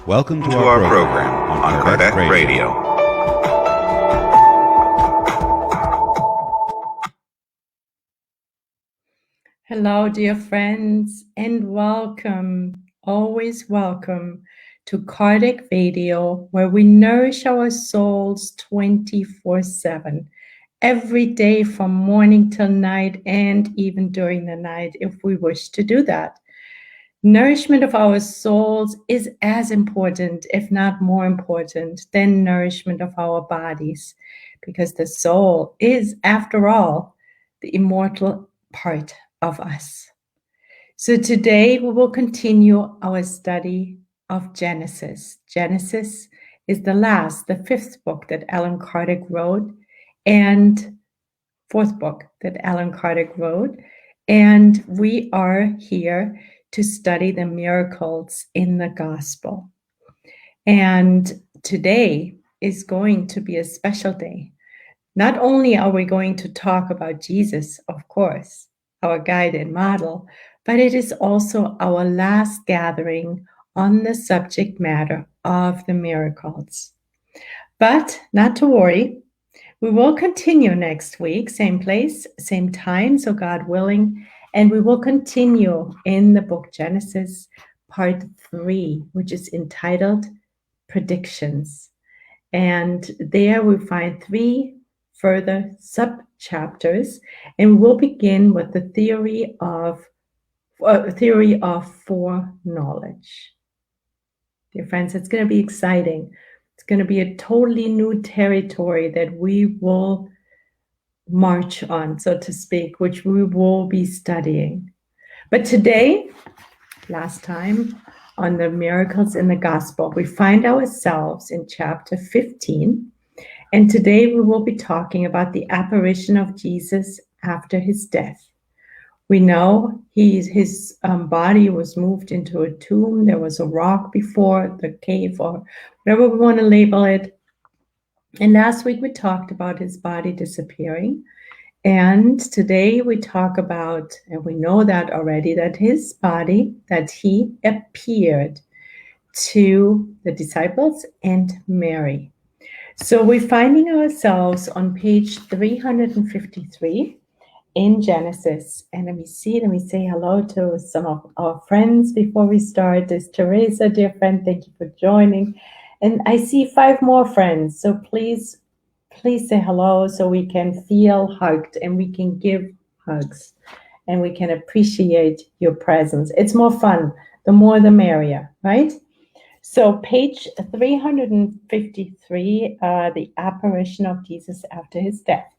Welcome to our program on Quebec Radio. Hello, dear friends, and welcome, always welcome to Kardec Radio, where we nourish our souls 24/7, every day from morning till night, and even during the night if we wish to do that. Nourishment of our souls is as important, if not more important, than nourishment of our bodies, because the soul is, after all, the immortal part of us. So today we will continue our study of Genesis. Genesis is the fifth book that Allan Kardec wrote, and fourth book that Allan Kardec wrote. And we are here to study the miracles in the gospel. And today is going to be a special day. Not only are we going to talk about Jesus, of course, our guide and model, but it is also our last gathering on the subject matter of the miracles. But not to worry, we will continue next week, same place, same time, so God willing, and we will continue in the book Genesis, part 3, which is entitled Predictions. And there we find 3 further sub-chapters, and we'll begin with the theory of foreknowledge. Dear friends, it's going to be exciting. It's going to be a totally new territory that we will march on, so to speak, which we will be studying. But today, last time, on the miracles in the gospel, we find ourselves in chapter 15. And today we will be talking about the apparition of Jesus after his death. We know his body was moved into a tomb. There was a rock before the cave, or whatever we want to label it. And last week we talked about his body disappearing. And today we talk about, and we know that already, that his body, that he appeared to the disciples and Mary. So we're finding ourselves on page 353 in Genesis. And let me say hello to some of our friends before we start. There's Teresa, dear friend, thank you for joining. And I see 5 more friends, so please say hello so we can feel hugged and we can give hugs and we can appreciate your presence. It's more fun. The more the merrier, right? So page 353, the apparition of Jesus after his death.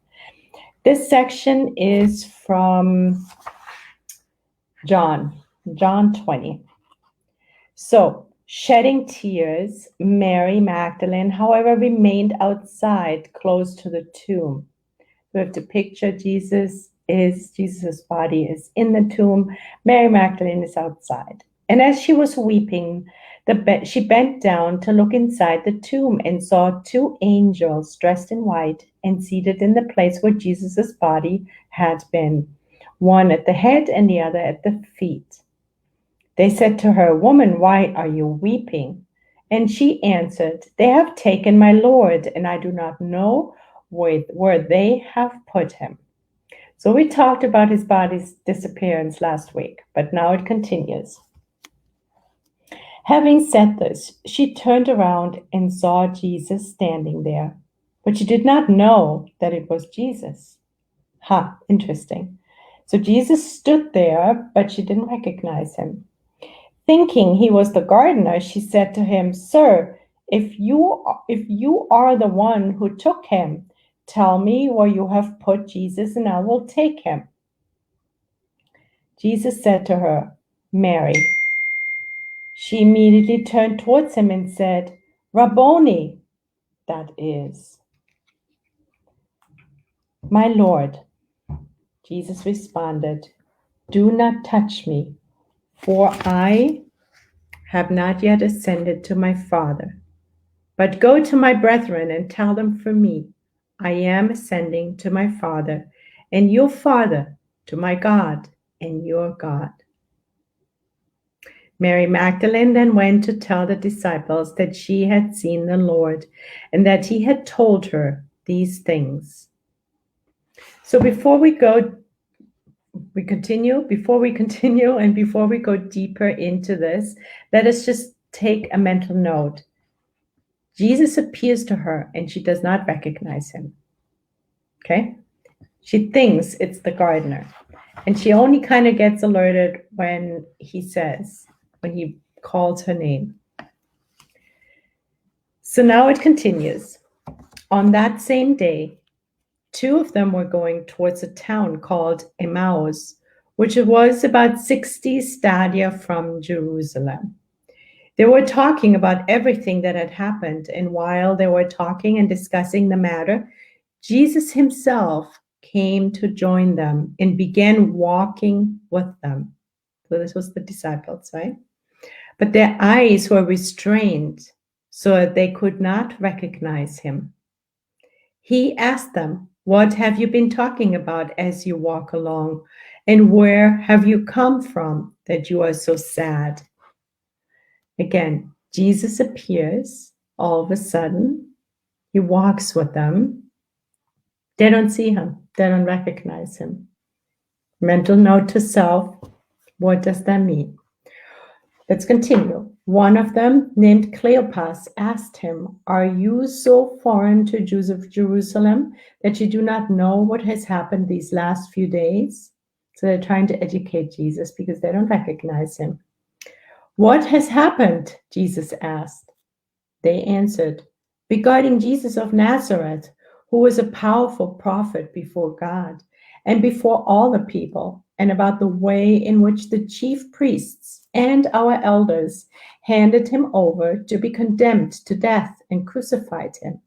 This section is from John 20. So, shedding tears, Mary Magdalene, however, remained outside, close to the tomb. We have to picture Jesus' body is in the tomb. Mary Magdalene is outside. And as she was weeping, she bent down to look inside the tomb and saw 2 angels dressed in white and seated in the place where Jesus' body had been, one at the head and the other at the feet. They said to her, "Woman, why are you weeping?" And she answered, "They have taken my Lord, and I do not know where they have put him." So we talked about his body's disappearance last week, but now it continues. Having said this, she turned around and saw Jesus standing there, but she did not know that it was Jesus. Interesting. So Jesus stood there, but she didn't recognize him. Thinking he was the gardener, she said to him, "Sir, if you are the one who took him, tell me where you have put Jesus, and I will take him." Jesus said to her, "Mary." She immediately turned towards him and said, "Rabboni," that is, "My Lord." Jesus responded, "Do not touch me, for I have not yet ascended to my Father. But go to my brethren and tell them from me, I am ascending to my Father and your Father, to my God and your God." Mary Magdalene then went to tell the disciples that she had seen the Lord and that he had told her these things. So before we continue, and before we go deeper into this, let us just take a mental note. Jesus appears to her and she does not recognize him. Okay? She thinks it's the gardener. And she only kind of gets alerted when he calls her name. So now it continues. On that same day, two of them were going towards a town called Emmaus, which was about 60 stadia from Jerusalem. They were talking about everything that had happened, and while they were talking and discussing the matter, Jesus himself came to join them and began walking with them. So this was the disciples, right? But their eyes were restrained so that they could not recognize him. He asked them, "What have you been talking about as you walk along? And where have you come from that you are so sad?" Again, Jesus appears all of a sudden. He walks with them. They don't see him. They don't recognize him. Mental note to self. What does that mean? Let's continue. One of them, named Cleopas, asked him, "Are you so foreign to Jews of Jerusalem that you do not know what has happened these last few days?" So they're trying to educate Jesus because they don't recognize him. "What has happened?" Jesus asked. They answered, "Regarding Jesus of Nazareth, who was a powerful prophet before God and before all the people, and about the way in which the chief priests and our elders handed him over to be condemned to death and crucified him.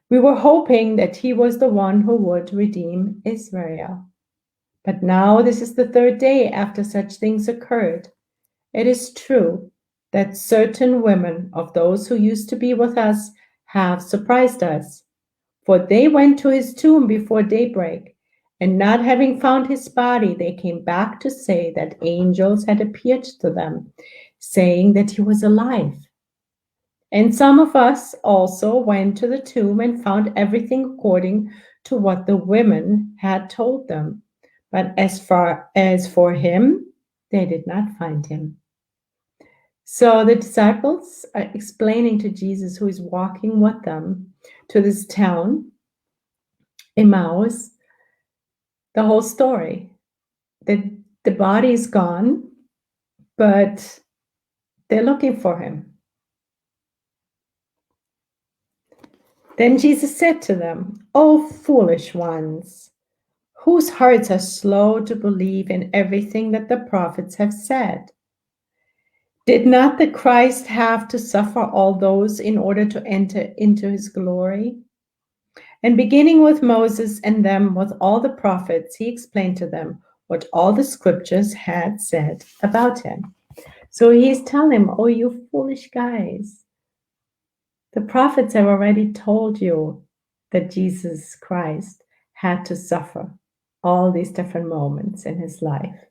We were hoping that he was the one who would redeem Israel. But now this is the third day after such things occurred. It is true that certain women of those who used to be with us have surprised us, for they went to his tomb before daybreak, and not having found his body, they came back to say that angels had appeared to them, saying that he was alive. And some of us also went to the tomb and found everything according to what the women had told them. But as far as for him, they did not find him." So the disciples are explaining to Jesus, who is walking with them to this town, Emmaus, the whole story. The body is gone, but they're looking for him. Then Jesus said to them, "O foolish ones, whose hearts are slow to believe in everything that the prophets have said. Did not the Christ have to suffer all those in order to enter into his glory?" And beginning with Moses and them with all the prophets, he explained to them what all the scriptures had said about him. So he's telling them, "Oh, you foolish guys. The prophets have already told you that Jesus Christ had to suffer all these different moments in his life."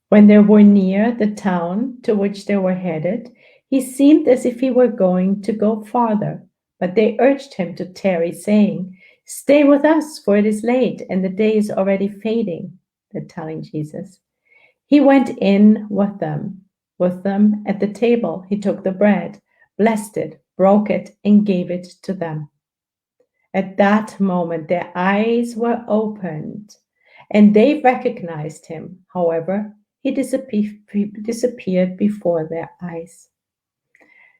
When they were near the town to which they were headed, he seemed as if he were going to go farther, but they urged him to tarry, saying, "Stay with us, for it is late, and the day is already fading." They're telling Jesus. He went in with them at the table. He took the bread, blessed it, broke it, and gave it to them. At that moment, their eyes were opened, and they recognized him. However, he disappeared before their eyes.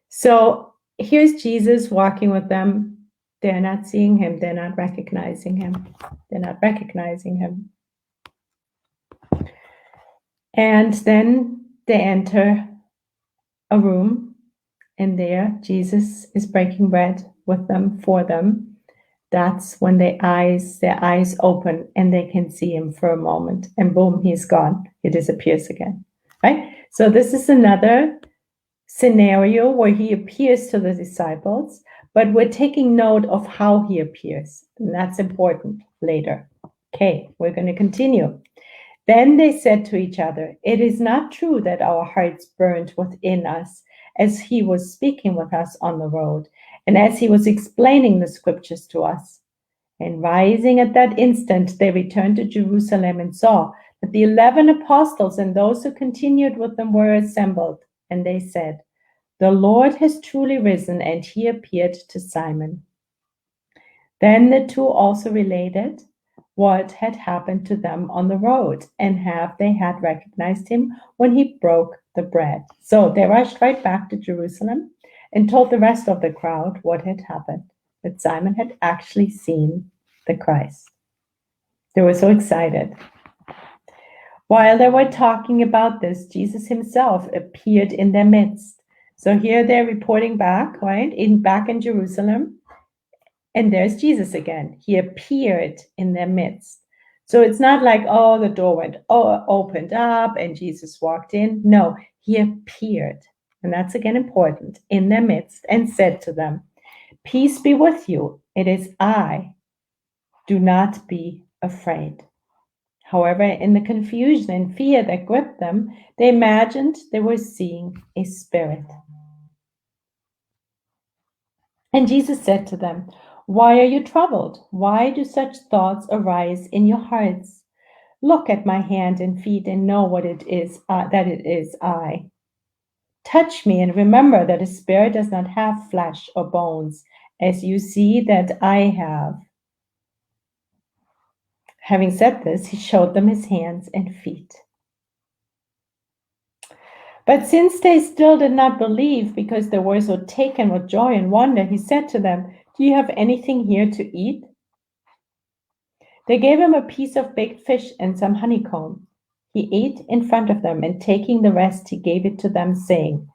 So here's Jesus walking with them. They're not seeing him. They're not recognizing him. And then they enter a room, and there Jesus is breaking bread with them, for them. That's when their eyes open and they can see him for a moment, and boom, he's gone. He disappears again, right? So this is another scenario where he appears to the disciples, but we're taking note of how he appears, and that's important later. Okay, we're going to continue. Then they said to each other, "It is not true that our hearts burned within us as he was speaking with us on the road, and as he was explaining the scriptures to us." And rising at that instant, they returned to Jerusalem and saw that the 11 apostles and those who continued with them were assembled. And they said, "The Lord has truly risen, and he appeared to Simon." Then the two also related what had happened to them on the road, and how they had recognized him when he broke the bread. So they rushed right back to Jerusalem and told the rest of the crowd what had happened, that Simon had actually seen the Christ. They were so excited. While they were talking about this, Jesus himself appeared in their midst. So here they're reporting back, right? Back in Jerusalem. And there's Jesus again. He appeared in their midst. So it's not like, oh, the door opened up and Jesus walked in. No, he appeared. And that's again important, in their midst, and said to them, "Peace be with you. It is I. Do not be afraid." However, in the confusion and fear that gripped them, they imagined they were seeing a spirit. And Jesus said to them, "Why are you troubled? Why do such thoughts arise in your hearts? Look at my hand and feet and know what it is, that it is I. Touch me and remember that a spirit does not have flesh or bones, as you see that I have." Having said this, he showed them his hands and feet. But since they still did not believe, because they were so taken with joy and wonder, he said to them, "Do you have anything here to eat?" They gave him a piece of baked fish and some honeycomb. He ate in front of them, and taking the rest, he gave it to them, saying,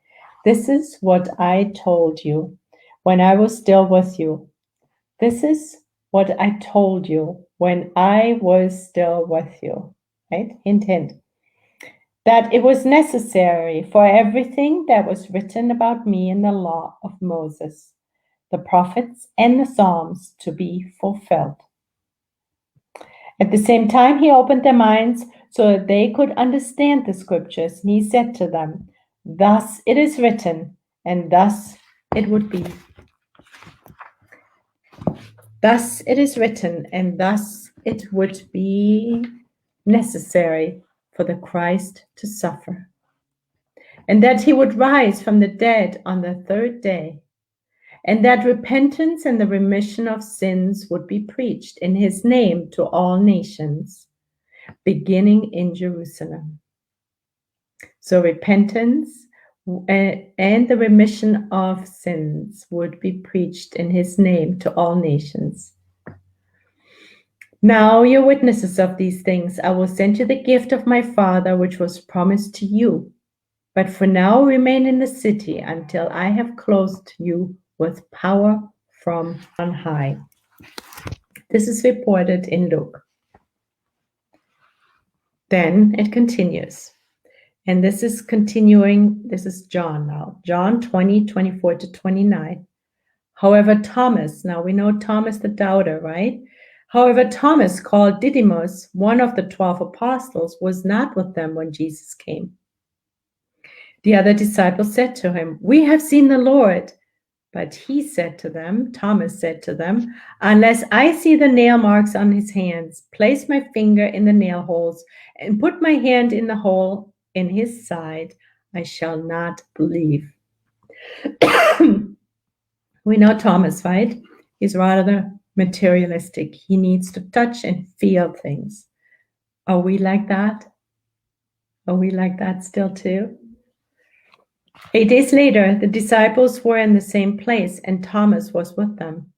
"This is what I told you when I was still with you. This is what I told you when I was still with you." Right? Hint, hint. That it was necessary for everything that was written about me in the law of Moses, the prophets, and the Psalms to be fulfilled. At the same time, he opened their minds so that they could understand the scriptures, and he said to them, "Thus it is written, and thus it would be. Thus it is written, and thus it would be necessary for the Christ to suffer, and that he would rise from the dead on the third day, and that repentance and the remission of sins would be preached in his name to all nations, beginning in Jerusalem." So repentance and the remission of sins would be preached in his name to all nations. "Now you're witnesses of these things. I will send you the gift of my Father, which was promised to you. But for now, remain in the city until I have clothed you with power from on high." This is reported in Luke. Then it continues. And this is continuing. This is John now. John 20, 24 to 29. "However, Thomas," now we know Thomas the doubter, right? "However, Thomas, called Didymus, one of the 12 apostles, was not with them when Jesus came. The other disciples said to him, 'We have seen the Lord.' But he said to them," Thomas said to them, "Unless I see the nail marks on his hands, place my finger in the nail holes, and put my hand in the hole in his side, I shall not believe." We know Thomas, right? He's rather materialistic. He needs to touch and feel things. Are we like that? Are we like that still too? 8 days later, the disciples were in the same place, and Thomas was with them.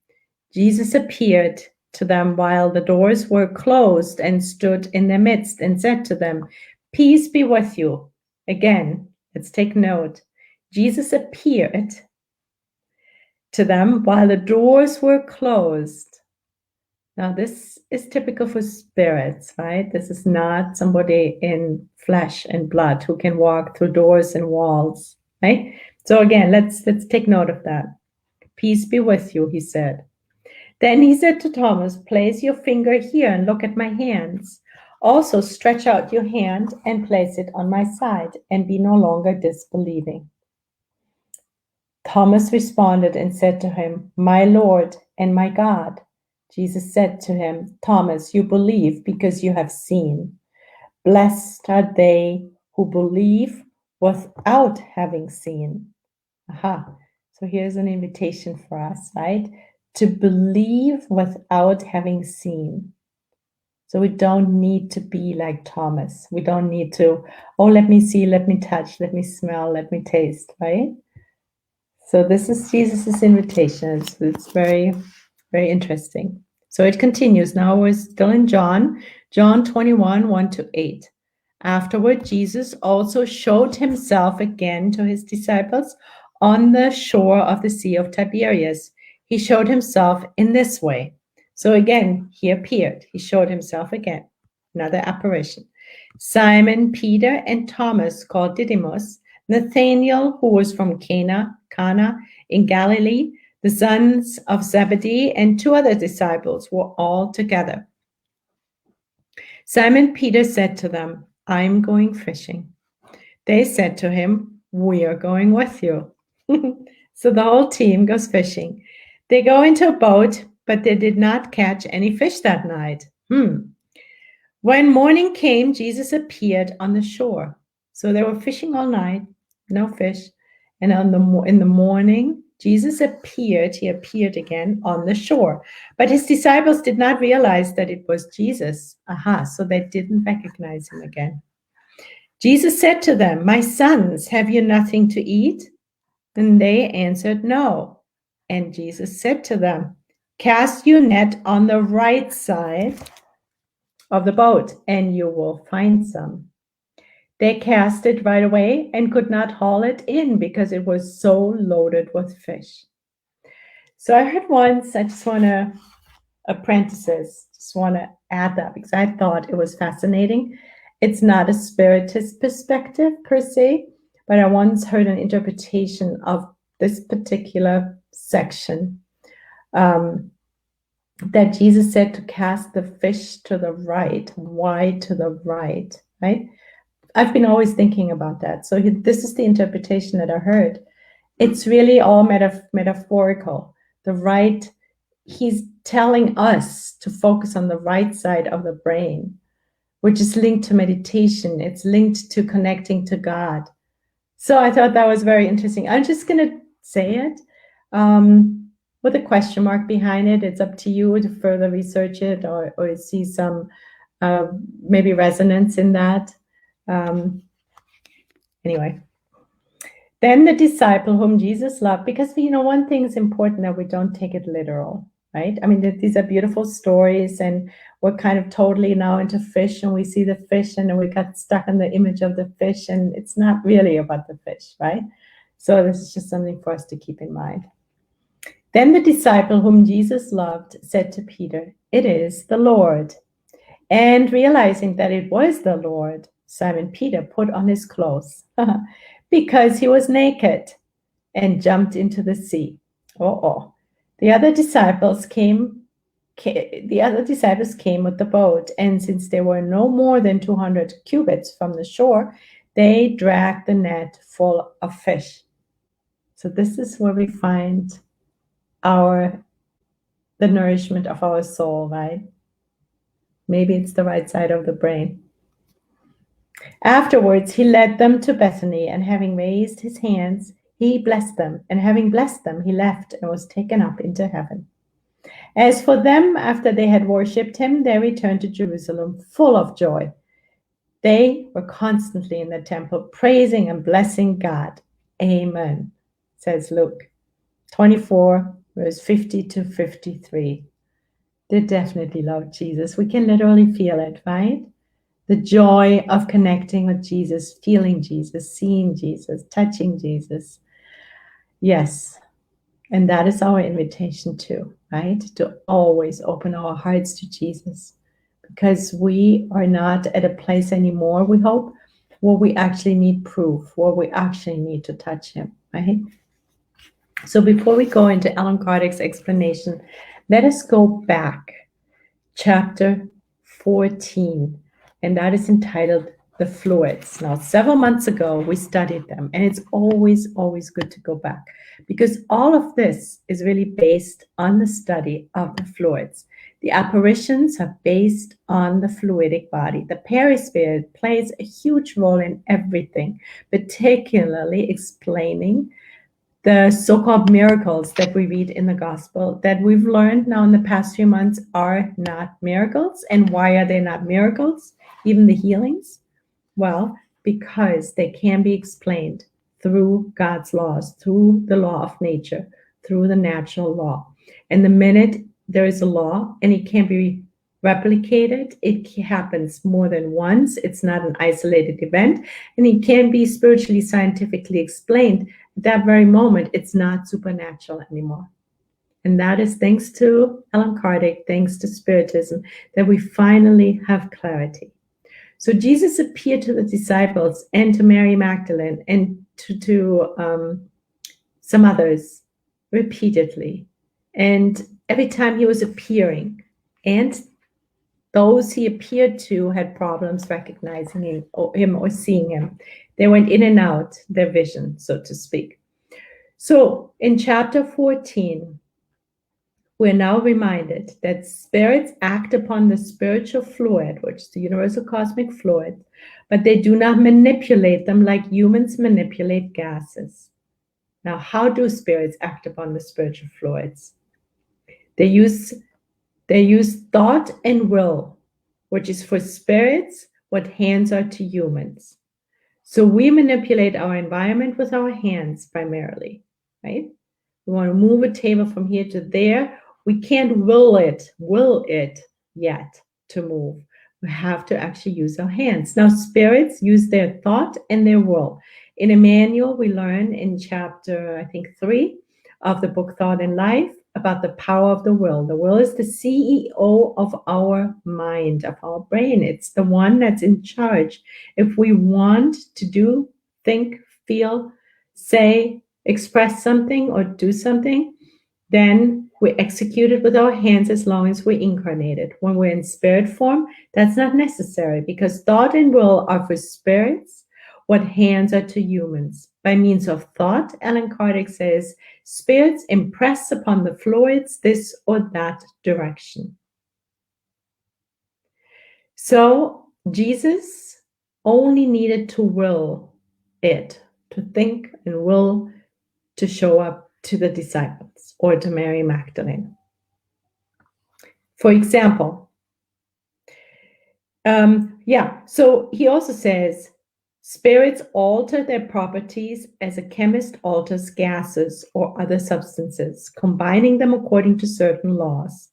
Jesus appeared to them while the doors were closed and stood in their midst and said to them, "Peace be with you." Again, let's take note. Jesus appeared to them while the doors were closed. Now, this is typical for spirits, right? This is not somebody in flesh and blood who can walk through doors and walls, right? So again, let's take note of that. "Peace be with you," he said. Then he said to Thomas, "Place your finger here and look at my hands. Also, stretch out your hand and place it on my side, and be no longer disbelieving. Thomas responded and said to him, My Lord and my God. Jesus said to him, Thomas, you believe because you have seen. Blessed are they who believe without having seen. Aha. So here's an invitation for us, right? To believe without having seen. So we don't need to be like Thomas. We don't need to, oh, let me see, let me touch, let me smell, let me taste, right? So this is Jesus' invitation. It's very, very interesting. So it continues. Now we're still in John 21, 1-8. Afterward, Jesus also showed himself again to his disciples on the shore of the Sea of Tiberias. He showed himself in this way. So again, he appeared. He showed himself again. Another apparition. Simon, Peter, and Thomas, called Didymus, Nathanael, who was from Cana in Galilee, the sons of Zebedee, and 2 other disciples were all together. Simon Peter said to them, I'm going fishing. They said to him, we are going with you. So the whole team goes fishing. They go into a boat, but they did not catch any fish that night. When morning came, Jesus appeared on the shore. So they were fishing all night, no fish. And in the morning, Jesus appeared. He appeared again on the shore. But his disciples did not realize that it was Jesus. So they didn't recognize him again. Jesus said to them, my sons, have you nothing to eat? And they answered, no. And Jesus said to them, cast your net on the right side of the boat, and you will find some. They cast it right away and could not haul it in because it was so loaded with fish. So I heard once, I just want to, apprentices, just want to add that because I thought it was fascinating. It's not a spiritist perspective per se, but I once heard an interpretation of this particular section. That Jesus said to cast the fish to the right. Why to the right, right? I've been always thinking about that. So this is the interpretation that I heard. It's really all metaphorical. The right, he's telling us to focus on the right side of the brain, which is linked to meditation. It's linked to connecting to God. So I thought that was very interesting. I'm just going to say it. With a question mark behind it. It's up to you to further research it or see some maybe resonance in that. Anyway, then the disciple whom Jesus loved, because one thing is important, that we don't take it literal, right? I mean, these are beautiful stories, and we're kind of totally now into fish, and we see the fish, and then we got stuck on the image of the fish, and it's not really about the fish, right? So this is just something for us to keep in mind. Then the disciple whom Jesus loved said to Peter, it is the Lord. And realizing that it was the Lord, Simon Peter put on his clothes because he was naked and jumped into the sea. The other disciples came with the boat, and since they were no more than 200 cubits from the shore, they dragged the net full of fish. So this is where we find the nourishment of our soul, right? Maybe it's the right side of the brain. Afterwards, he led them to Bethany, and having raised his hands, he blessed them. And having blessed them, he left and was taken up into heaven. As for them, after they had worshipped him, they returned to Jerusalem full of joy. They were constantly in the temple, praising and blessing God. Amen, says Luke 24, verse 50-53. They definitely love Jesus. We can literally feel it, right? The joy of connecting with Jesus, feeling Jesus, seeing Jesus, touching Jesus. Yes. And that is our invitation too, right? To always open our hearts to Jesus, because we are not at a place anymore, we hope, where we actually need proof, where we actually need to touch him, right? So before we go into Alan Kardec's explanation, let us go back, chapter 14, and that is entitled The Fluids. Now, several months ago, we studied them, and it's always good to go back, because all of this is really based on the study of the fluids. The apparitions are based on the fluidic body. The perispirit plays a huge role in everything, particularly explaining the so-called miracles that we read in the gospel that we've learned now in the past few months are not miracles. And why are they not miracles? Even the healings? Well, because they can be explained through God's laws, through the law of nature, through the natural law. And the minute there is a law and it can be replicated, it happens more than once. It's not an isolated event, and it can be spiritually, scientifically explained. At that very moment, it's not supernatural anymore. And that is thanks to Allan Kardec, thanks to Spiritism, that we finally have clarity. So Jesus appeared to the disciples and to Mary Magdalene and to some others repeatedly. And every time he was appearing, and those he appeared to had problems recognizing him or seeing him. They went in and out their vision, so to speak. So in chapter 14, we're now reminded that spirits act upon the spiritual fluid, which is the universal cosmic fluid, but they do not manipulate them like humans manipulate gases. Now, how do spirits act upon the spiritual fluids? They use thought and will, which is for spirits what hands are to humans. So we manipulate our environment with our hands primarily, right? We want to move a table from here to there. We can't will it yet to move. We have to actually use our hands. Now, spirits use their thought and their will. In Emmanuel, we learn in chapter, I think, 3 of the book Thought and Life about the power of the will. The will is the CEO of our mind, of our brain. It's the one that's in charge. If we want to do, think, feel, say, express something or do something, then we execute it with our hands as long as we're incarnated. When we're in spirit form, that's not necessary, because thought and will are for spirits what hands are to humans. By means of thought, Allan Kardec says, spirits impress upon the fluids this or that direction. So Jesus only needed to will it, to think and will to show up to the disciples or to Mary Magdalene. For example, so he also says, spirits alter their properties as a chemist alters gases or other substances, combining them according to certain laws.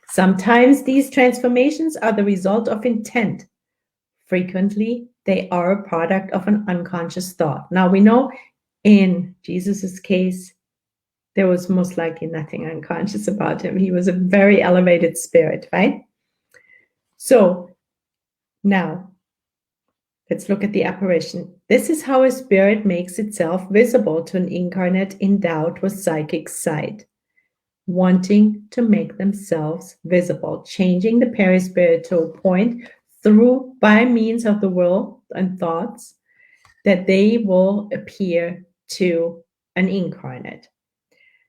Sometimes these transformations are the result of intent. Frequently, they are a product of an unconscious thought. Now, we know in Jesus's case, there was most likely nothing unconscious about him. He was a very elevated spirit, right? So now, let's look at the apparition. This is how a spirit makes itself visible to an incarnate endowed with psychic sight, wanting to make themselves visible, changing the perispirit to a point through by means of the will and thoughts that they will appear to an incarnate.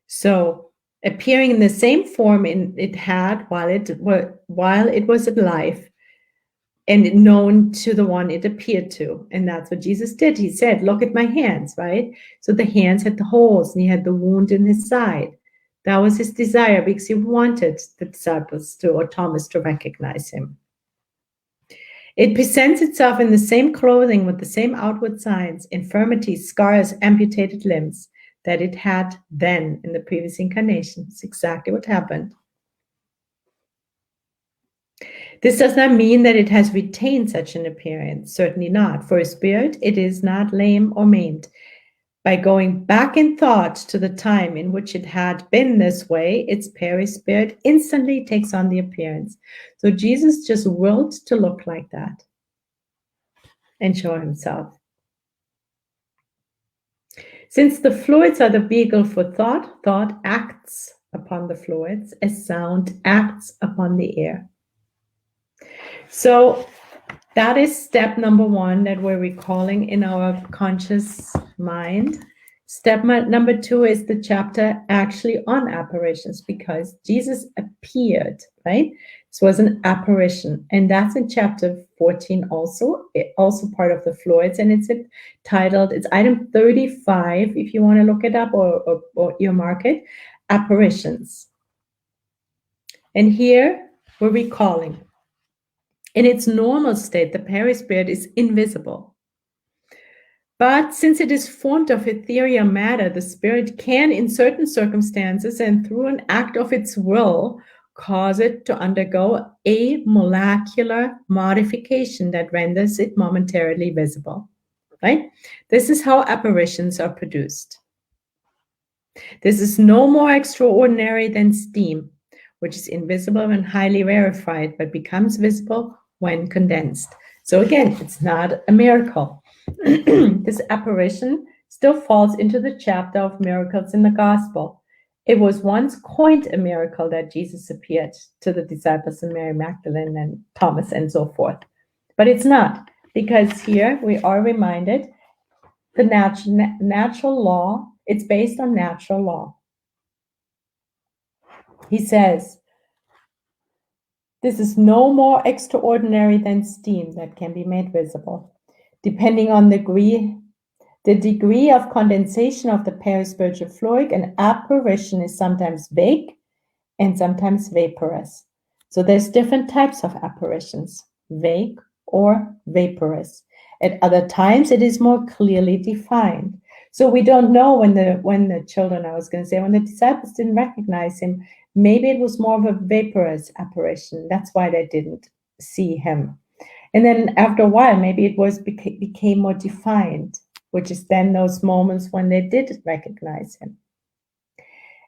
So appearing in the same form it had while it was alive, and known to the one it appeared to. And that's what Jesus did. He said, look at my hands, right? So the hands had the holes, and he had the wound in his side. That was his desire, because he wanted the disciples to, or Thomas, to recognize him. It presents itself in the same clothing with the same outward signs, infirmities, scars, amputated limbs that it had then in the previous incarnation. It's exactly what happened. This does not mean that it has retained such an appearance. Certainly not. For a spirit, it is not lame or maimed. By going back in thought to the time in which it had been this way, its perispirit instantly takes on the appearance. So Jesus just willed to look like that and show himself. Since the fluids are the vehicle for thought, thought acts upon the fluids as sound acts upon the air. So That is step number one that we're recalling in our conscious mind. Step number two is the chapter actually on apparitions, because Jesus appeared, right? This was an apparition, and that's in chapter 14 also, also part of the fluids, and it's titled, it's item 35, if you want to look it up or earmark it, apparitions. And here we're recalling. In its normal state, the perispirit is invisible. But since it is formed of ethereal matter, the spirit can, in certain circumstances and through an act of its will, cause it to undergo a molecular modification that renders it momentarily visible. Right? This is how apparitions are produced. This is no more extraordinary than steam, which is invisible when highly rarefied, but becomes visible when condensed. So again, it's not a miracle. This apparition still falls into the chapter of miracles in the gospel. It was once coined a miracle that Jesus appeared to the disciples and Mary Magdalene and Thomas and so forth. But it's not, because here we are reminded the natural law, it's based on natural law. He says, this is no more extraordinary than steam that can be made visible. Depending on the degree of condensation of the perispiritual fluid, an apparition is sometimes vague and sometimes vaporous. So there's different types of apparitions, vague or vaporous. At other times, it is more clearly defined. So we don't know when the children, I was going to say, when the disciples didn't recognize him, maybe it was more of a vaporous apparition. That's why they didn't see him. And then after a while, maybe it became more defined, which is then those moments when they did recognize him.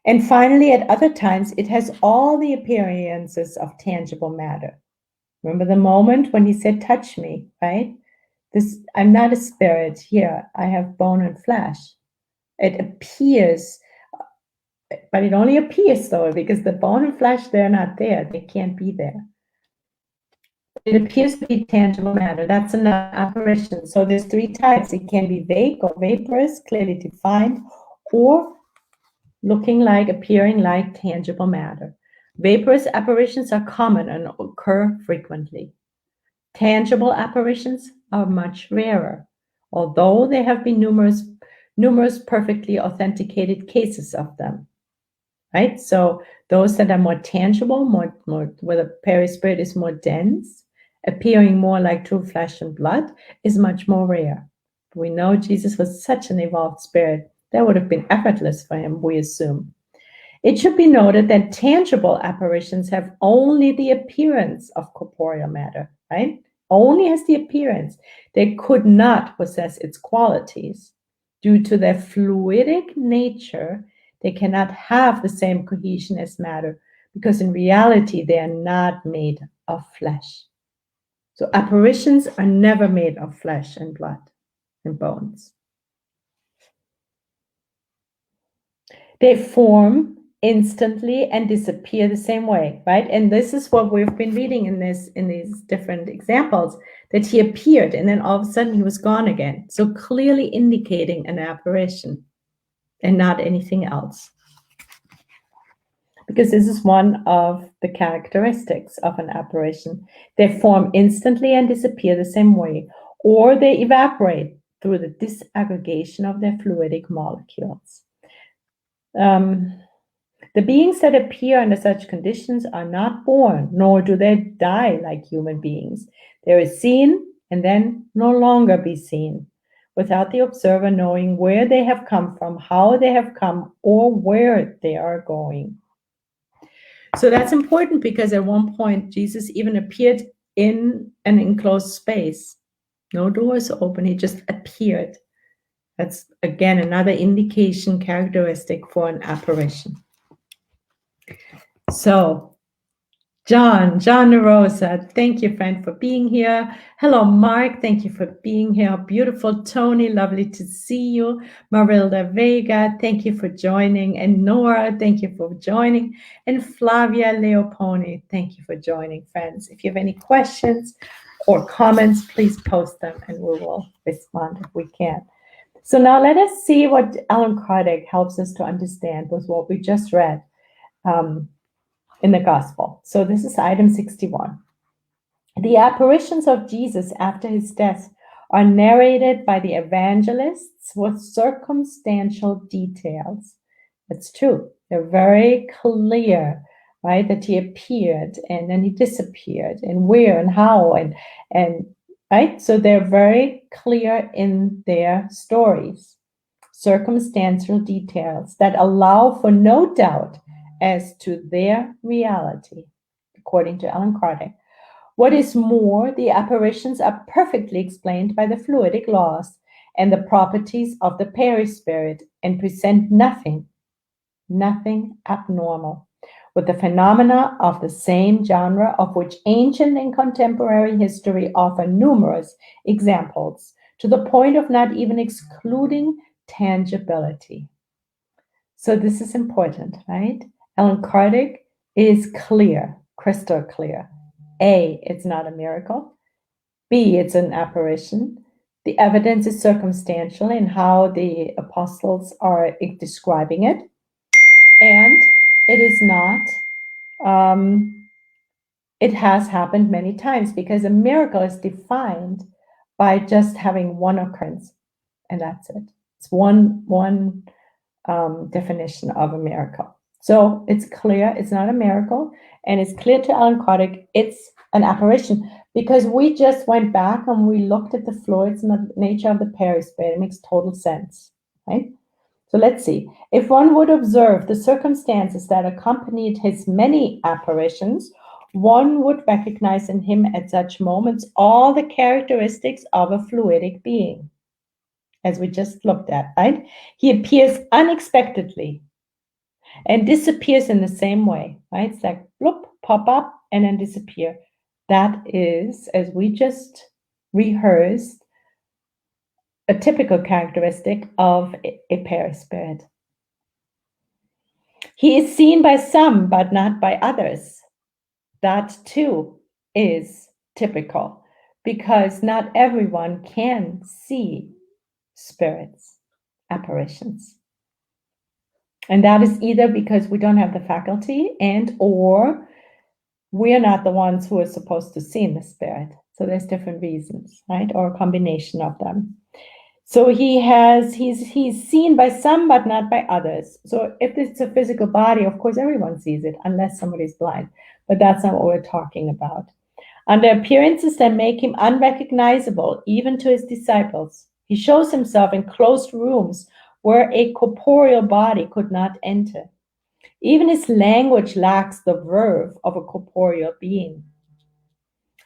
And finally, at other times, it has all the appearances of tangible matter. Remember the moment when he said, touch me, right? I'm not a spirit here. I have bone and flesh. It appears, but it only appears though, because the bone and flesh, they're not there. They can't be there. It appears to be tangible matter. That's an apparition. So there's three types. It can be vague or vaporous, clearly defined, or appearing like tangible matter. Vaporous apparitions are common and occur frequently. Tangible apparitions are much rarer, although there have been numerous perfectly authenticated cases of them. Right? So those that are more tangible, more where the perispirit is more dense, appearing more like true flesh and blood, is much more rare. We know Jesus was such an evolved spirit, that would have been effortless for him, we assume. It should be noted that tangible apparitions have only the appearance of corporeal matter, right? Only has the appearance. They could not possess its qualities. Due to their fluidic nature, they cannot have the same cohesion as matter, because in reality, they are not made of flesh. So apparitions are never made of flesh and blood and bones. They form instantly and disappear the same way, right? And this is what we've been reading in these different examples, that he appeared and then all of a sudden he was gone again. So clearly indicating an apparition and not anything else. Because this is one of the characteristics of an apparition. They form instantly and disappear the same way, or they evaporate through the disaggregation of their fluidic molecules. The beings that appear under such conditions are not born, nor do they die like human beings. They are seen and then no longer be seen, without the observer knowing where they have come from, how they have come, or where they are going. So that's important, because at one point Jesus even appeared in an enclosed space. No doors open, he just appeared. That's again another indication, characteristic for an apparition. So, John Rosa, thank you, friend, for being here. Hello, Mark, thank you for being here. Beautiful Tony, lovely to see you. Marilda Vega, thank you for joining. And Nora, thank you for joining. And Flavia Leoponi, thank you for joining, friends. If you have any questions or comments, please post them and we will respond if we can. So now let us see what Alan Kardec helps us to understand with what we just read in the Gospel. So this is item 61. The apparitions of Jesus after his death are narrated by the evangelists with circumstantial details. It's true. They're very clear, right? That he appeared and then he disappeared and where and how and right? So they're very clear in their stories. Circumstantial details that allow for no doubt as to their reality, according to Alan Kardec. What is more, the apparitions are perfectly explained by the fluidic laws and the properties of the perispirit and present nothing abnormal, with the phenomena of the same genre of which ancient and contemporary history offer numerous examples, to the point of not even excluding tangibility. So this is important, right? Alan Kardec is clear, crystal clear. A, it's not a miracle. B, it's an apparition. The evidence is circumstantial in how the apostles are describing it. And it is not, it has happened many times, because a miracle is defined by just having one occurrence, and that's it. It's one definition of a miracle. So it's clear it's not a miracle, and it's clear to Alan Kardec it's an apparition, because we just went back and we looked at the fluids and the nature of the perispirit. It makes total sense, right? So let's see. If one would observe the circumstances that accompanied his many apparitions, one would recognize in him at such moments all the characteristics of a fluidic being, as we just looked at, right? He appears unexpectedly and disappears in the same way, right? It's like, bloop, pop up, and then disappear. That is, as we just rehearsed, a typical characteristic of a perispirit. He is seen by some, but not by others. That too is typical, because not everyone can see spirits, apparitions. And that is either because we don't have the faculty and or we're not the ones who are supposed to see in the spirit. So there's different reasons, right? Or a combination of them. So he's seen by some, but not by others. So if it's a physical body, of course, everyone sees it, unless somebody's blind. But that's not what we're talking about. Under appearances that make him unrecognizable, even to his disciples, he shows himself in closed rooms where a corporeal body could not enter. Even his language lacks the verve of a corporeal being.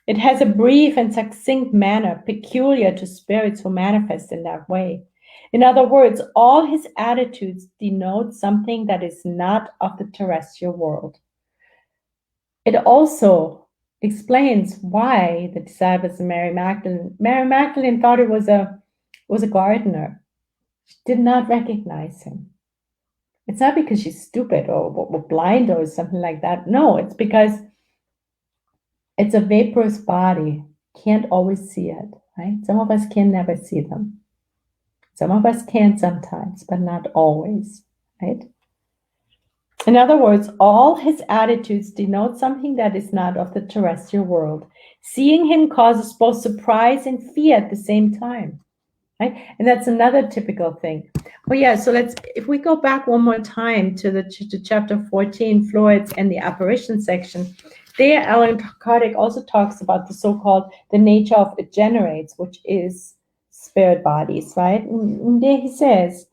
It has a brief and succinct manner peculiar to spirits who manifest in that way. In other words, all his attitudes denote something that is not of the terrestrial world. It also explains why the disciples of Mary Magdalene thought it was a gardener. She did not recognize him. It's not because she's stupid or blind or something like that. No, it's because it's a vaporous body. Can't always see it, right? Some of us can never see them. Some of us can sometimes, but not always, right? In other words, all his attitudes denote something that is not of the terrestrial world. Seeing him causes both surprise and fear at the same time, right? And that's another typical thing. Well, yeah, so if we go back one more time to chapter 14, fluids and the apparition section, there Alan Kardec also talks about the so-called the nature of it generates, which is spirit bodies, right? And there he says,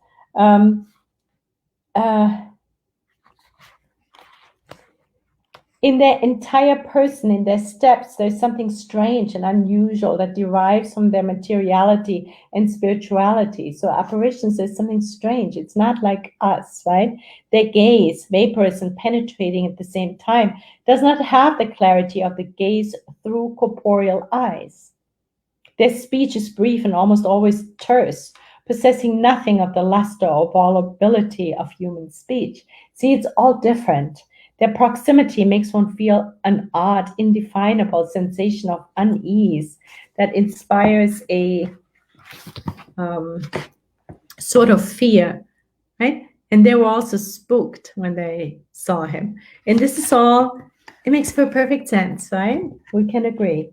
in their entire person, in their steps, there's something strange and unusual that derives from their materiality and spirituality. So apparitions, there's something strange. It's not like us, right? Their gaze, vaporous and penetrating at the same time, does not have the clarity of the gaze through corporeal eyes. Their speech is brief and almost always terse, possessing nothing of the luster or volubility of human speech. See, it's all different. Their proximity makes one feel an odd, indefinable sensation of unease that inspires a sort of fear, right? And they were also spooked when they saw him. And this is all, it makes for perfect sense, right? We can agree.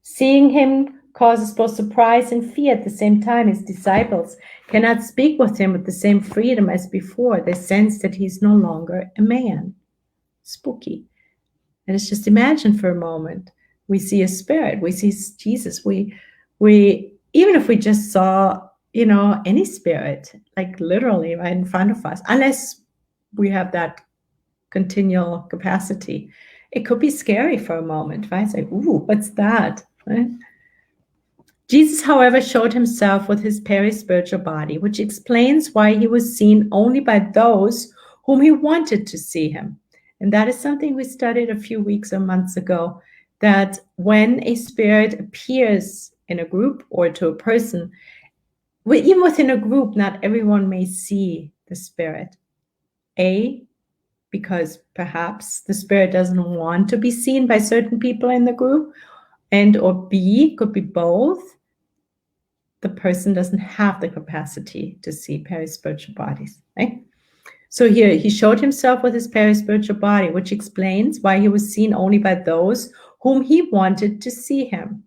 Seeing him causes both surprise and fear at the same time. His disciples cannot speak with him with the same freedom as before. They sense that he's no longer a man. Spooky. And it's just imagine for a moment. We see a spirit. We see Jesus. We even if we just saw, any spirit, like literally right in front of us, unless we have that continual capacity, it could be scary for a moment, right? It's like, ooh, what's that? Right? Jesus, however, showed himself with his perispiritual body, which explains why he was seen only by those whom he wanted to see him. And that is something we studied a few weeks or months ago, that when a spirit appears in a group or to a person, even within a group, not everyone may see the spirit. Because perhaps the spirit doesn't want to be seen by certain people in the group, and or B, could be both. The person doesn't have the capacity to see perispiritual bodies, right? So here, he showed himself with his perispiritual body, which explains why he was seen only by those whom he wanted to see him.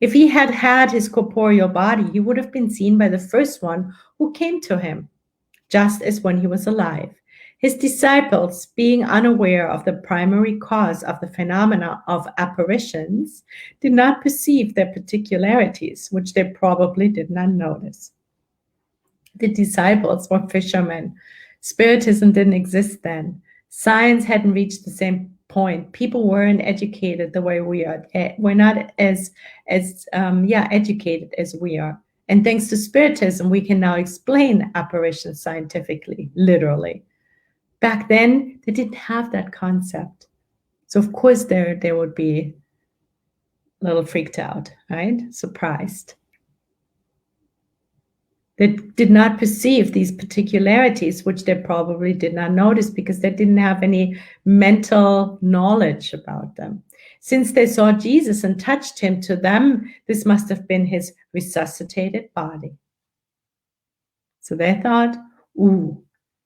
If he had had his corporeal body, he would have been seen by the first one who came to him, just as when he was alive. His disciples, being unaware of the primary cause of the phenomena of apparitions, did not perceive their particularities, which they probably did not notice. The disciples were fishermen. Spiritism didn't exist then. Science hadn't reached the same point. People weren't educated the way we are. We're not as educated as we are. And thanks to Spiritism, we can now explain apparitions scientifically, literally. Back then, they didn't have that concept. So of course they would be a little freaked out, right? Surprised. They did not perceive these particularities, which they probably did not notice because they didn't have any mental knowledge about them. Since they saw Jesus and touched him, to them, this must have been his resuscitated body. So they thought, ooh,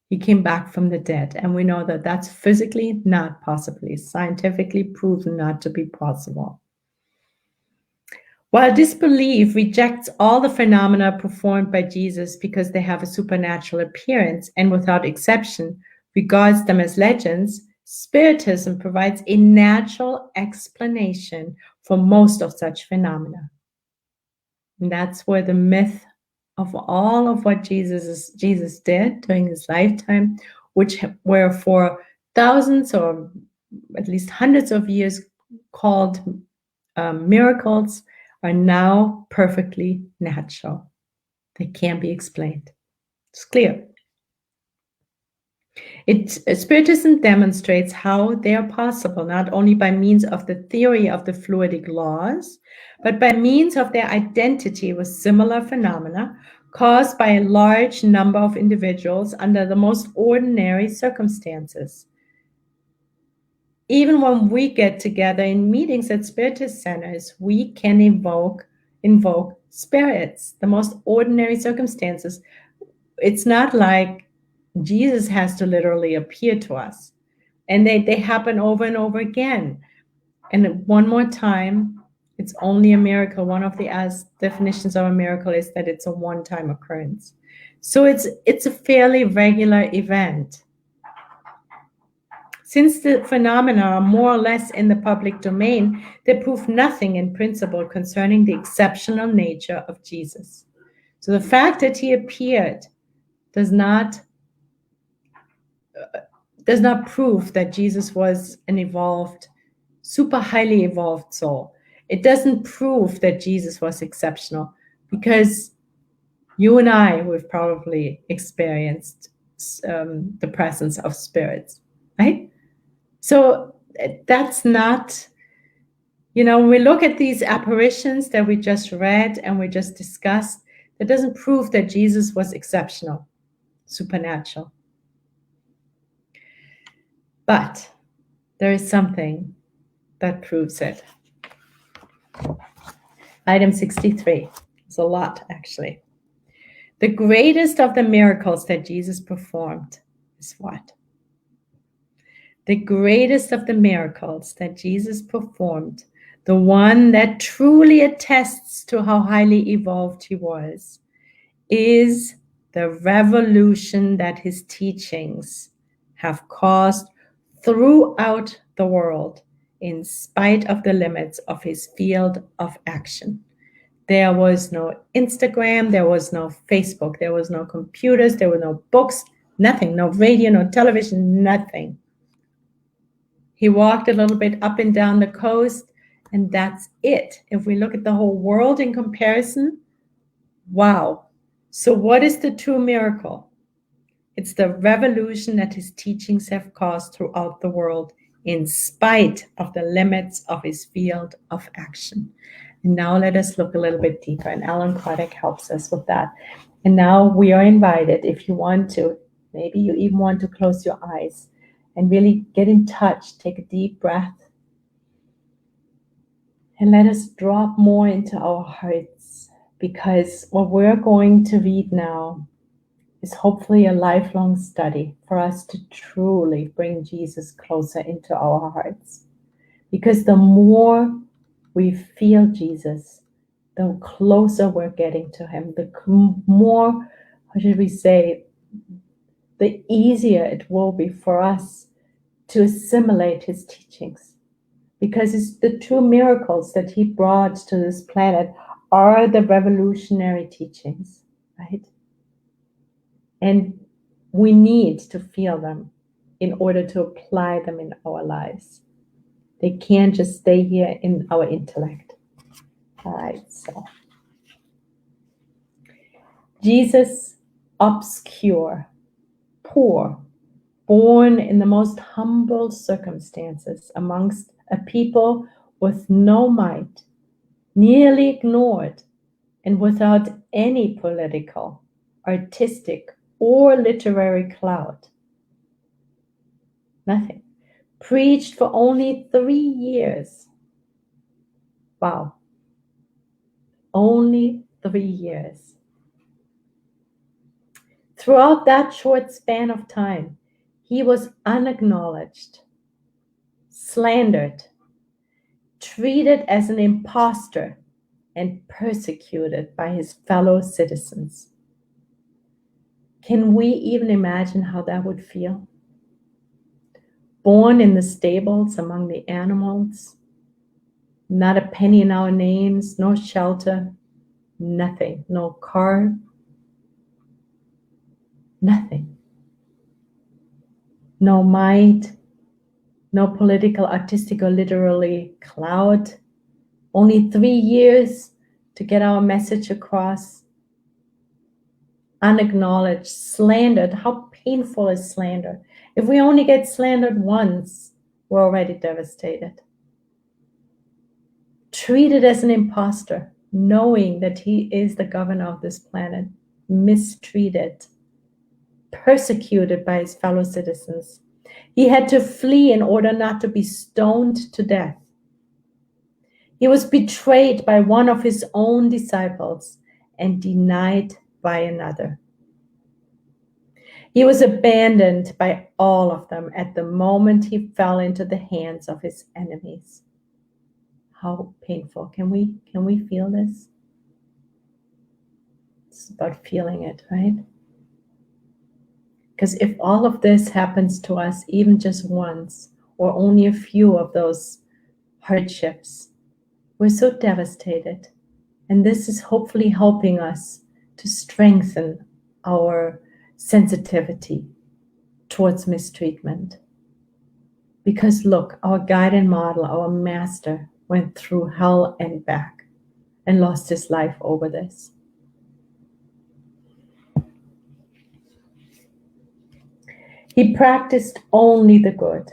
he came back from the dead. And we know that that's physically not possibly, scientifically proven not to be possible. While disbelief rejects all the phenomena performed by Jesus because they have a supernatural appearance and without exception regards them as legends, Spiritism provides a natural explanation for most of such phenomena. And that's where the myth of all of what Jesus did during his lifetime, which were for thousands or at least hundreds of years called miracles, are now perfectly natural. They can't be explained. It's clear. Spiritism demonstrates how they are possible, not only by means of the theory of the fluidic laws, but by means of their identity with similar phenomena caused by a large number of individuals under the most ordinary circumstances. Even when we get together in meetings at Spiritist centers, we can invoke spirits, the most ordinary circumstances. It's not like Jesus has to literally appear to us. And they happen over and over again. And one more time, it's only a miracle. One of the definitions of a miracle is that it's a one-time occurrence. So it's a fairly regular event. Since the phenomena are more or less in the public domain, they prove nothing in principle concerning the exceptional nature of Jesus. So the fact that he appeared does not prove that Jesus was an evolved, super highly evolved soul. It doesn't prove that Jesus was exceptional, because you and I, we've probably experienced the presence of spirits, right? So that's not, when we look at these apparitions that we just read and we just discussed, that doesn't prove that Jesus was exceptional, supernatural. But there is something that proves it. Item 63. It's a lot, actually. The greatest of the miracles that Jesus performed is what? The greatest of the miracles that Jesus performed, the one that truly attests to how highly evolved he was, is the revolution that his teachings have caused throughout the world in spite of the limits of his field of action. There was no Instagram, there was no Facebook, there was no computers, there were no books, nothing, no radio, no television, nothing. He walked a little bit up and down the coast, and that's it. If we look at the whole world in comparison, wow. So what is the true miracle? It's the revolution that his teachings have caused throughout the world in spite of the limits of his field of action. And now let us look a little bit deeper, and Alan Kardec helps us with that. And now we are invited, if you want to, maybe you even want to close your eyes and really get in touch, take a deep breath, and let us drop more into our hearts, because what we're going to read now is hopefully a lifelong study for us to truly bring Jesus closer into our hearts. Because the more we feel Jesus, the closer we're getting to him, the more, how should we say, the easier it will be for us to assimilate his teachings. Because it's the true miracles that he brought to this planet are the revolutionary teachings, right? And we need to feel them in order to apply them in our lives. They can't just stay here in our intellect. All right, so Jesus, obscure, poor, born in the most humble circumstances amongst a people with no might, nearly ignored, and without any political, artistic, or literary clout. Nothing. Preached for only 3 years. Wow. Only 3 years. Throughout that short span of time, he was unacknowledged, slandered, treated as an imposter, and persecuted by his fellow citizens. Can we even imagine how that would feel? Born in the stables among the animals, not a penny in our names, no shelter, nothing, no car, nothing. No might, no political, artistic, or literary clout. Only 3 years to get our message across. Unacknowledged, slandered. How painful is slander? If we only get slandered once, we're already devastated. Treated as an imposter, knowing that he is the governor of this planet. Mistreated. Persecuted by his fellow citizens. He had to flee in order not to be stoned to death. He was betrayed by one of his own disciples and denied by another. He was abandoned by all of them at the moment he fell into the hands of his enemies. How painful. Can we feel this? It's about feeling it, right? Because if all of this happens to us even just once, or only a few of those hardships, we're so devastated. And this is hopefully helping us to strengthen our sensitivity towards mistreatment. Because look, our guide and model, our master, went through hell and back and lost his life over this. He practiced only the good,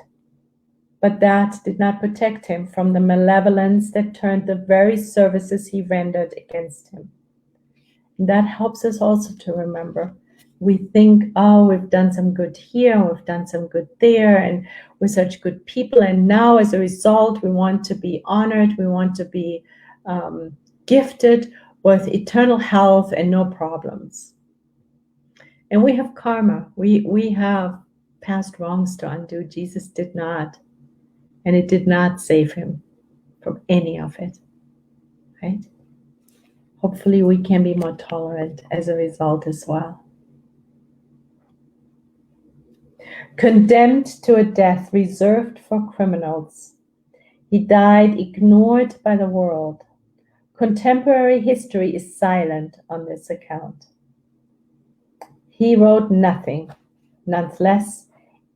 but that did not protect him from the malevolence that turned the very services he rendered against him. And that helps us also to remember we think, oh, we've done some good here, we've done some good there, and we're such good people. And now, as a result, we want to be honored, we want to be gifted with eternal health and no problems. And we have karma. We have past wrongs to undo. Jesus did not. And it did not save him from any of it. Right? Hopefully we can be more tolerant as a result as well. Condemned to a death reserved for criminals, he died ignored by the world. Contemporary history is silent on this account. He wrote nothing, nonetheless,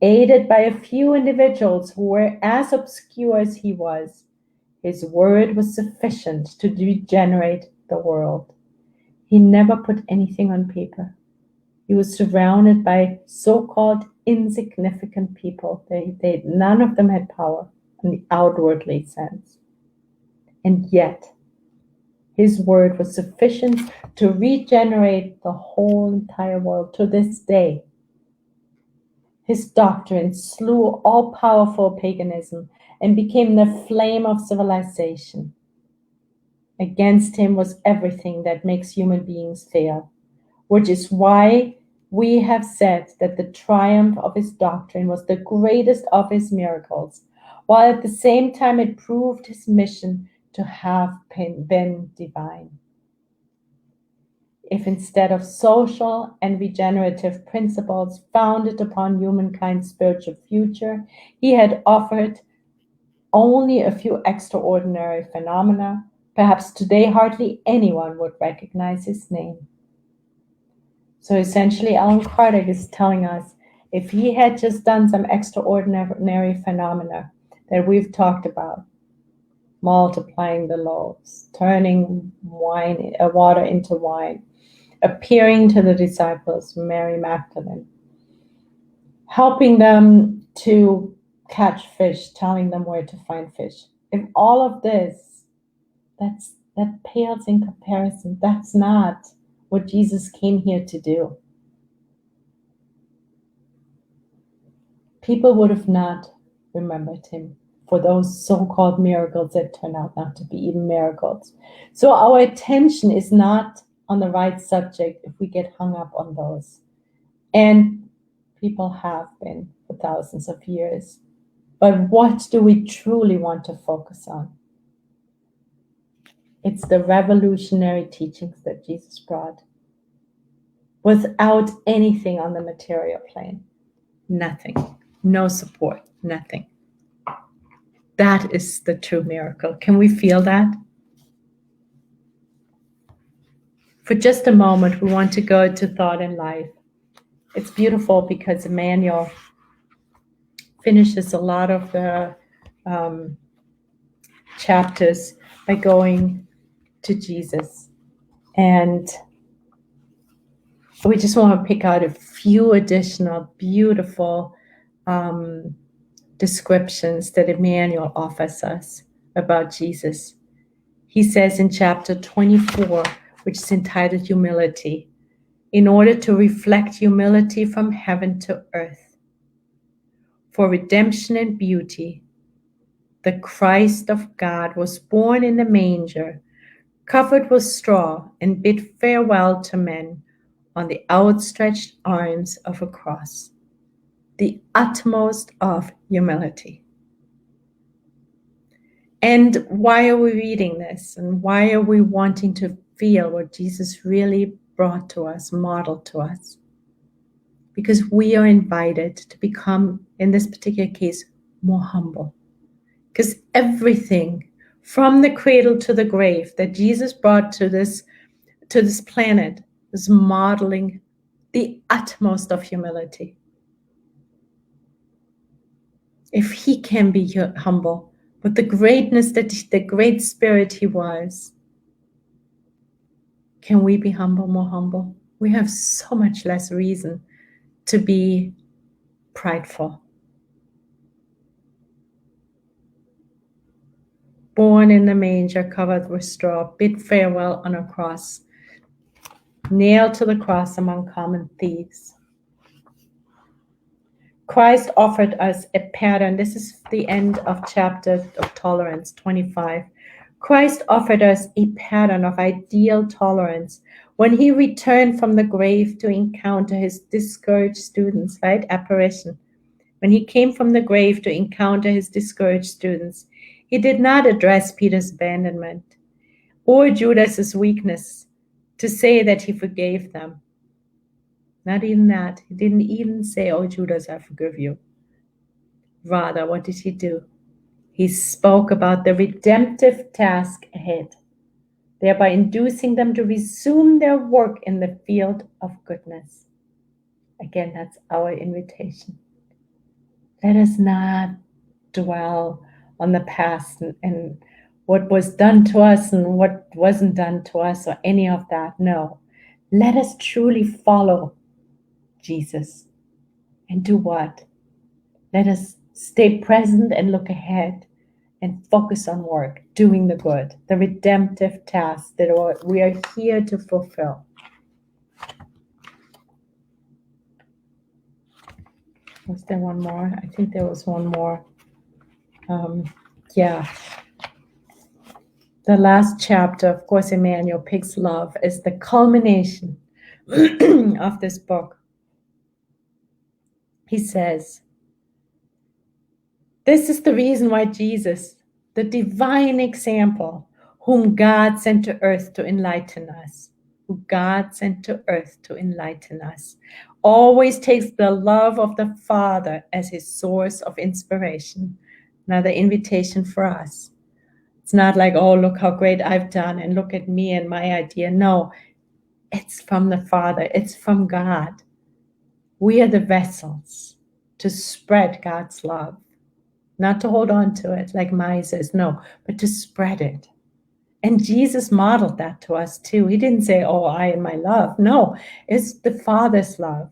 aided by a few individuals who were as obscure as he was. His word was sufficient to regenerate the world. He never put anything on paper. He was surrounded by so-called insignificant people. None of them had power in the outwardly sense. And yet, his word was sufficient to regenerate the whole entire world to this day. His doctrine slew all-powerful paganism and became the flame of civilization. Against him was everything that makes human beings fail, which is why we have said that the triumph of his doctrine was the greatest of his miracles, while at the same time it proved his mission to have been divine. If instead of social and regenerative principles founded upon humankind's spiritual future, he had offered only a few extraordinary phenomena, perhaps today hardly anyone would recognize his name. So essentially, Allan Kardec is telling us, if he had just done some extraordinary phenomena that we've talked about, multiplying the loaves, turning water into wine, appearing to the disciples, Mary Magdalene, helping them to catch fish, telling them where to find fish. If all of this, that pales in comparison. That's not what Jesus came here to do. People would have not remembered him for those so-called miracles that turn out not to be even miracles. So our attention is not on the right subject if we get hung up on those. And people have been for thousands of years. But what do we truly want to focus on? It's the revolutionary teachings that Jesus brought. Without anything on the material plane. Nothing. No support. Nothing. That is the true miracle. Can we feel that? For just a moment, we want to go to Thought and Life. It's beautiful because Emmanuel finishes a lot of the chapters by going to Jesus. And we just want to pick out a few additional beautiful descriptions that Emmanuel offers us about Jesus. He says in chapter 24, which is entitled Humility, in order to reflect humility from heaven to earth. For redemption and beauty, the Christ of God was born in the manger, covered with straw, and bid farewell to men on the outstretched arms of a cross. The utmost of humility. And why are we reading this? And why are we wanting to feel what Jesus really brought to us, modeled to us? Because we are invited to become, in this particular case, more humble. Because everything from the cradle to the grave that Jesus brought to this planet was modeling the utmost of humility. If he can be humble, with the greatness that the great spirit he was, can we be humble, more humble? We have so much less reason to be prideful. Born in the manger, covered with straw, bid farewell on a cross. nailed to the cross among common thieves. Christ offered us a pattern. This is the end of chapter of tolerance 25. Christ offered us a pattern of ideal tolerance when he returned from the grave to encounter his discouraged students, right? Apparition. When he came from the grave to encounter his discouraged students, he did not address Peter's abandonment or Judas's weakness to say that he forgave them. Not even that. He didn't even say, "Oh, Judas, I forgive you." Rather, what did he do? He spoke about the redemptive task ahead, thereby inducing them to resume their work in the field of goodness. Again, that's our invitation. Let us not dwell on the past and what was done to us and what wasn't done to us or any of that. No. Let us truly follow Jesus. And do what? Let us stay present and look ahead and focus on work, doing the good, the redemptive task that we are here to fulfill. Was there one more? I think there was one more. The last chapter, of course, Emmanuel Pig's Love, is the culmination of this book. He says, this is the reason why Jesus, the divine example, whom God sent to earth to enlighten us, always takes the love of the Father as his source of inspiration. Another invitation for us. It's not like, oh, look how great I've done and look at me and my idea. No, it's from the Father. It's from God. We are the vessels to spread God's love. Not to hold on to it like misers, no, but to spread it. And Jesus modeled that to us too. He didn't say, oh, I and my love. No, it's the Father's love.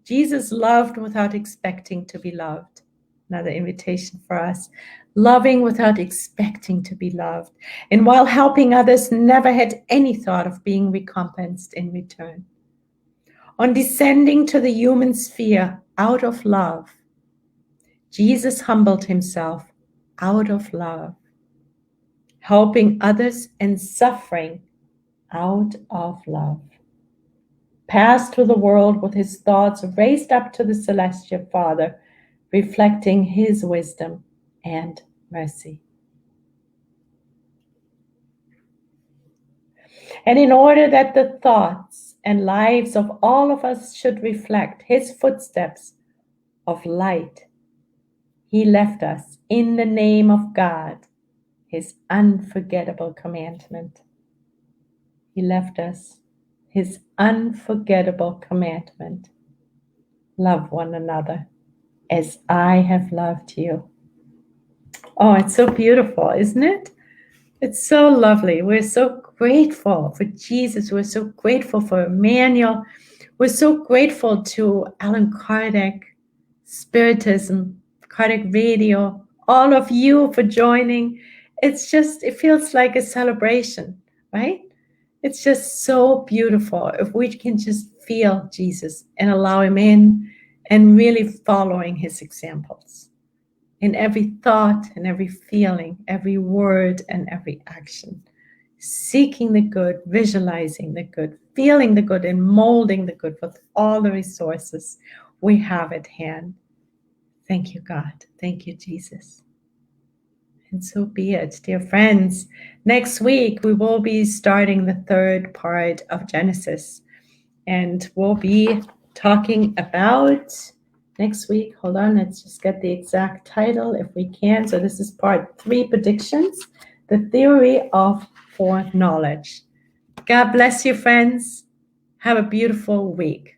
Jesus loved without expecting to be loved. Another invitation for us. Loving without expecting to be loved. And while helping others, never had any thought of being recompensed in return. On descending to the human sphere out of love, Jesus humbled himself out of love, helping others and suffering out of love. Passed through the world with his thoughts raised up to the celestial Father, reflecting his wisdom and mercy. And in order that the thoughts and lives of all of us should reflect his footsteps of light, he left us in the name of God, his unforgettable commandment. He left us his unforgettable commandment. Love one another as I have loved you. Oh, it's so beautiful, isn't it? It's so lovely. We're so grateful for Jesus. We're so grateful for Emmanuel. We're so grateful to Allan Kardec, Spiritism, Kardec Radio, all of you for joining. It feels like a celebration, right? It's just so beautiful if we can just feel Jesus and allow him in and really following his examples in every thought and every feeling, every word and every action. Seeking the good, visualizing the good, feeling the good, and molding the good with all the resources we have at hand. Thank you, God. Thank you, Jesus. And so be it, dear friends. Next week, we will be starting the third part of Genesis. And we'll be talking about next week. Hold on, let's just get the exact title if we can. So this is part 3, predictions, the theory of foreknowledge. God bless you, friends. Have a beautiful week.